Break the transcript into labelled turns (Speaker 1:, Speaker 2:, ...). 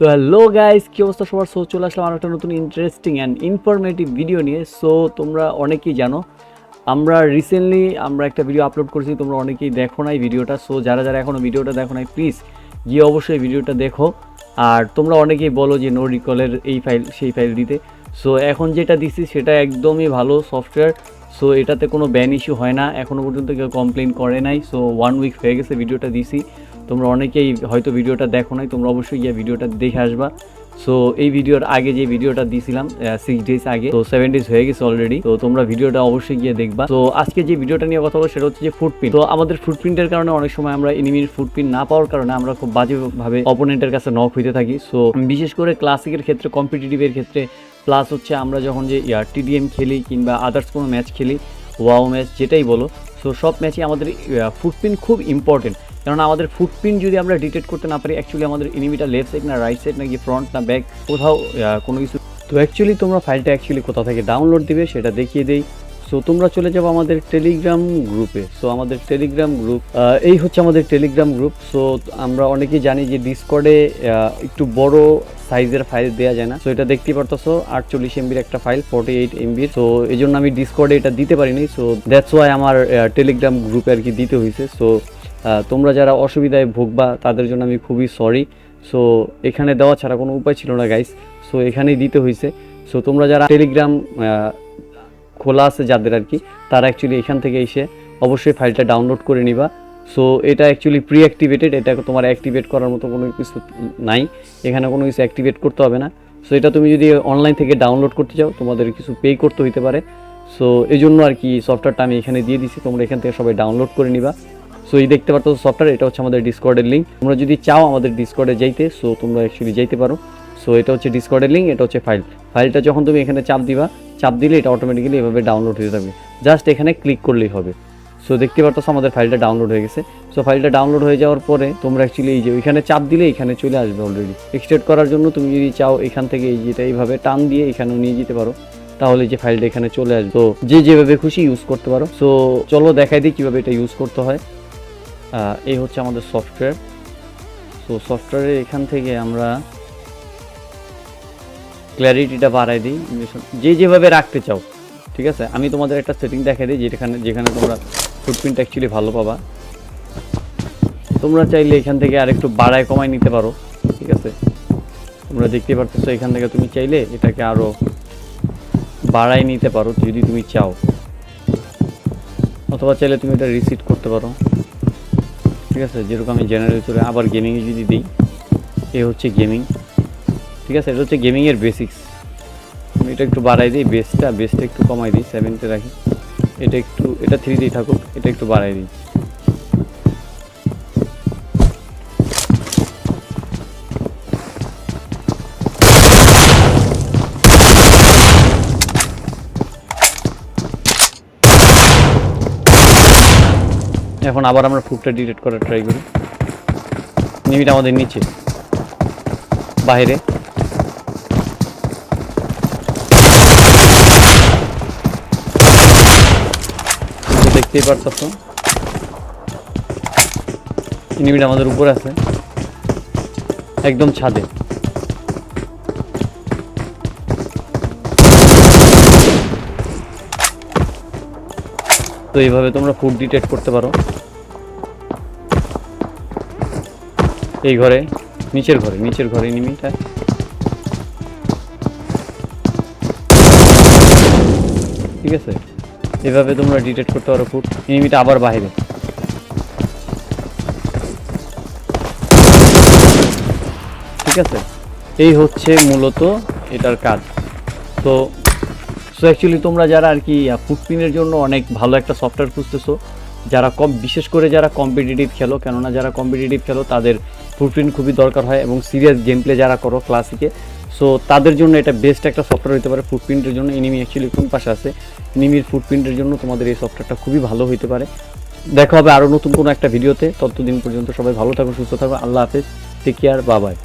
Speaker 1: তো hello guys, কি অবস্থা সবার? সো চলে আসলাম আর একটা নতুন ইন্টারেস্টিং অ্যান্ড ইনফরমেটিভ ভিডিও নিয়ে। সো তোমরা অনেকেই জানো আমরা রিসেন্টলি একটা ভিডিও আপলোড করেছি, তোমরা অনেকেই দেখো নাই ভিডিওটা। সো যারা যারা এখনও ভিডিওটা দেখো নাই প্লিজ গিয়ে অবশ্যই ভিডিওটা দেখো। আর তোমরা অনেকেই বলো যে নো রিকলের এই ফাইল সেই ফাইল দিতে। সো এখন যেটা দিছি সেটা একদমই ভালো সফটওয়্যার। সো এটাতে কোনো ব্যান ইস্যু হয় না, এখনও পর্যন্ত কেউ কমপ্লেন করে নাই। সো 1 উইক হয়ে গেছে ভিডিওটা দিছি, তোমরা অনেকেই হয়তো ভিডিওটা দেখো নাই, তোমরা অবশ্যই গিয়ে ভিডিওটা দেখে আসবা। সো এই ভিডিওর আগে যে ভিডিওটা দিয়েছিলাম 6 ডেজ আগে, তো 7 ডেজ হয়ে গেছে অলরেডি, তো তোমরা ভিডিওটা অবশ্যই গিয়ে দেখবা। তো আজকে যে ভিডিওটা নিয়ে কথা বলবো সেটা হচ্ছে যে ফুটপ্রিন্ট। তো আমাদের ফুটপ্রিন্টের কারণে অনেক সময় আমরা এনিমির ফুটপ্রিন্ট না পাওয়ার কারণে আমরা খুব বাজেভাবে অপোনেন্টের কাছে নক হইতে থাকি। সো বিশেষ করে ক্লাসিকের ক্ষেত্রে, কম্পিটিটিভের ক্ষেত্রে, প্লাস হচ্ছে আমরা যখন যে টিডিএম খেলি কিংবা আদার্স কোনো ম্যাচ খেলি, ওয়াও ম্যাচ যেটাই বলো, সো সব ম্যাচে আমাদের ফুটপ্রিন্ট খুব ইম্পর্টেন্ট। কারণ আমাদের ফুটপ্রিন্ট যদি আমরা ডিটেক্ট করতে না পারি, অ্যাকচুয়ালি আমাদের এনিমিটা লেফট সাইড না রাইট সাইড নাকি ফ্রন্ট না ব্যাক কোথাও কোনো কিছু। তো অ্যাকচুয়ালি তোমরা ফাইলটা কোথা থেকে ডাউনলোড দিবে সেটা দেখিয়ে দেই। সো তোমরা চলে যাবো আমাদের টেলিগ্রাম গ্রুপে। সো আমাদের টেলিগ্রাম গ্রুপ, এই হচ্ছে আমাদের টেলিগ্রাম গ্রুপ। সো আমরা অনেকেই জানি যে ডিসকর্ডে একটু বড় সাইজের ফাইল দেওয়া যায় না। সো এটা দেখতে পারতেছো 48 এমবির একটা ফাইল, 48 এমবির। সো এই জন্য আমি ডিসকর্ডে এটা দিতে পারিনি। সো দ্যাটস ওয়াই আমার টেলিগ্রাম গ্রুপে দিতে হয়েছে। সো তোমরা যারা অসুবিধায় ভুগবা তাদের জন্য আমি খুবই সরি। সো এখানে দেওয়া ছাড়া কোনো উপায় ছিল না গাইস, সো এখানেই দিতে হয়েছে। সো তোমরা যারা টেলিগ্রাম খোলা আছে যাদের তারা অ্যাকচুয়ালি এখান থেকে এসে অবশ্যই ফাইলটা ডাউনলোড করে নিবা। সো এটা অ্যাকচুয়ালি প্রি অ্যাক্টিভেটেড, এটা তোমার অ্যাক্টিভেট করার মতো কোনো কিছু নাই, এখানে কোনো কিছু অ্যাক্টিভেট করতে হবে না। সো এটা তুমি যদি অনলাইন থেকে ডাউনলোড করতে চাও তোমাদের কিছু পে করতে হতে পারে। সো এই জন্য সফটওয়্যারটা আমি এখানে দিয়ে দিছি, তোমরা এখান থেকে সবাই ডাউনলোড করে নিবা। সো এই দেখতে পারতো সফটওয়্যার, এটা হচ্ছে আমাদের ডিসকর্ডের লিঙ্ক। তোমরা যদি চাও আমাদের ডিসকর্ডে যাইতে, সো তোমরা অ্যাকচুয়ালি যাইতে পারো। সো এটা হচ্ছে ডিসকর্ডের লিঙ্ক, এটা হচ্ছে ফাইলটা যখন তুমি এখানে চাপ দিলে এটা অটোমেটিক্যালি এভাবে ডাউনলোড হয়ে যাবে, জাস্ট এখানে ক্লিক করলেই হবে। সো দেখতে পারতো আমাদের ফাইলটা ডাউনলোড হয়ে গেছে। সো ফাইলটা ডাউনলোড হয়ে যাওয়ার পরে তোমরা অ্যাকচুয়ালি এই যে ওইখানে চাপ দিলে এখানে চলে আসবে অলরেডি। এক্সট্রাক্ট করার জন্য তুমি যদি চাও এখান থেকে এই যেটা এইভাবে টান দিয়ে এখানেও নিয়ে যেতে পারো, তাহলে যে ফাইলটা এখানে চলে আসবে। তো যেভাবে খুশি ইউজ করতে পারো। সো চলো দেখাই দিই কীভাবে এটা ইউজ করতে হয়। এই হচ্ছে আমাদের সফটওয়্যার। সো সফটওয়্যারে এখান থেকে আমরা ক্ল্যারিটিটা বাড়াই দিই, যেভাবে রাখতে চাও, ঠিক আছে। আমি তোমাদের একটা সেটিং দেখাই দিই যেখানে তোমরা ফুটপ্রিন্ট অ্যাকচুয়ালি ভালো পাবা। তোমরা চাইলে এখান থেকে আরেকটু বাড়ায় কমায় নিতে পারো, ঠিক আছে। তোমরা দেখতে পারতেছো এখান থেকে তুমি চাইলে এটাকে আরও বাড়ায় নিতে পারো যদি তুমি চাও, অথবা চাইলে তুমি এটা রিসেট করতে পারো, ঠিক আছে। যেরকম আমি জেনারেল চলে আবার গেমিংয়ে যদি দিই, এ হচ্ছে গেমিং, ঠিক আছে। এটা হচ্ছে গেমিংয়ের বেসিক্স। আমি এটা একটু বাড়াই দিই, বেসটা একটু কমাই দিই, 7তে রাখি। এটা 3 থাকুক, এটা একটু বাড়াই দিই। এখন আবার আমরা ফুটটা ডিটেক্ট করার ট্রাই করি। এনিমিটা আমাদের নিচে বাইরে, দেখতেই পারতেছো এনিমিটা আমাদের উপরে আছে, একদম ছাদে। তো এইভাবে তোমরা ফুট ডিটেক্ট করতে পারো। এই ঘরে, নিচের ঘরে এনিমিটা, ঠিক আছে। এভাবে তোমরা ডিটেক্ট করতে পারো ফুট। এনিমিটা আবার বাইরে, ঠিক আছে। এই হচ্ছে মূলত এটার কাজ। তো অ্যাকচুয়ালি তোমরা যারা ফুটপ্রিন্টের জন্য অনেক ভালো একটা সফটওয়্যার খুঁজতেছো, যারা বিশেষ করে যারা কম্পিটিটিভ খেলো, কেননা যারা কম্পিটিটিভ খেলো তাদের ফুটপ্রিন্ট খুবই দরকার হয়, এবং সিরিয়াস গেম প্লে যারা করো ক্লাসিকে, সো তাদের জন্য এটা বেস্ট একটা সফটওয়্যার হতে পারে ফুটপ্রিন্টের জন্য। এনিমি অ্যাকচুয়ালি কোন পাশে আছে, এনিমির ফুটপ্রিন্টের জন্য তোমাদের এই সফটওয়্যারটা খুবই ভালো হতে পারে। দেখা হবে আরও নতুন কোনো একটা ভিডিওতে। ততদিন পর্যন্ত সবাই ভালো থাকো, সুস্থ থাকো। আল্লাহ হাফেজ, টেক কেয়ার, বাই বাই।